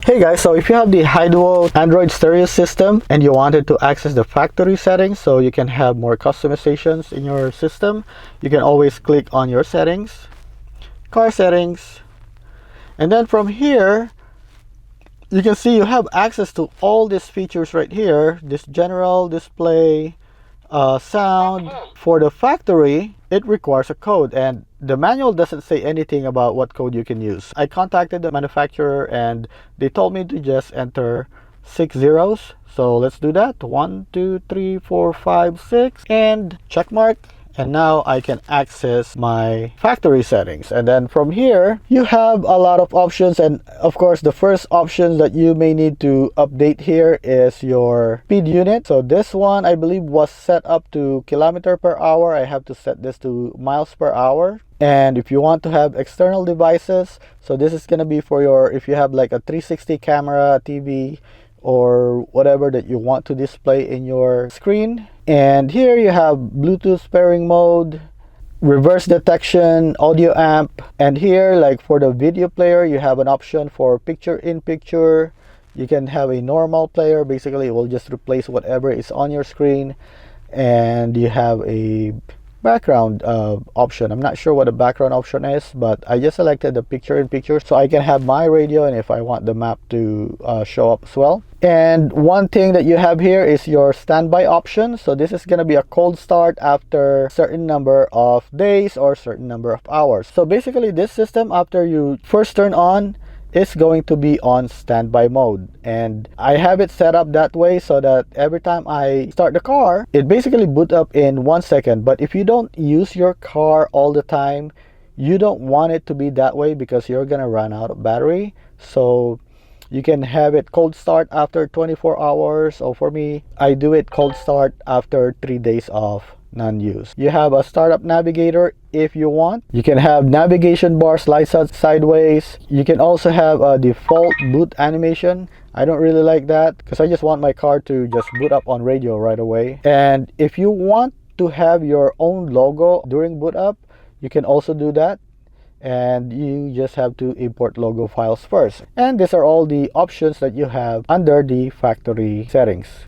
Hey guys, so if you have the Hyduo Android stereo system and you wanted to access the factory settings so you can have more customizations in your system, you can always click on your settings, car settings, and then from here you can see you have access to all these features right here. This general display, sound. For the factory, it requires a code, and the manual doesn't say anything about what code you can use. I contacted the manufacturer and they told me to just enter 6 zeros. So let's do that. 1, 2, 3, 4, 5, 6, and check mark. And now I can access my factory settings. And then from here, you have a lot of options. And of course, the first option that you may need to update here is your speed unit. So this one, I believe, was set up to kilometer per hour. I have to set this to miles per hour. And if you want to have external devices, so this is going to be for your, if you have like a 360 camera, TV, or whatever that you want to display in your screen. And here you have Bluetooth pairing mode, reverse detection, audio amp, and here, like for the video player, you have an option for picture in picture. You can have a normal player. Basically it will just replace whatever is on your screen. And you have a background option. I'm not sure what the background option is, but I just selected the picture in picture so I can have my radio and if I want the map to show up as well. And one thing that you have here is your standby option. So this is going to be a cold start after a certain number of days or certain number of hours. So basically this system, after you first turn on, is going to be on standby mode, and I have it set up that way so that every time I start the car, it basically boot up in 1 second. But if you don't use your car all the time, you don't want it to be that way because you're gonna run out of battery. So you can have it cold start after 24 hours, or for me, I do it cold start after 3 days of non-use. You have a startup navigator if you want. You can have navigation bar slides out sideways. You can also have a default boot animation. I don't really like that because I just want my car to just boot up on radio right away. And if you want to have your own logo during boot up, you can also do that. And you just have to import logo files first. And these are all the options that you have under the factory settings.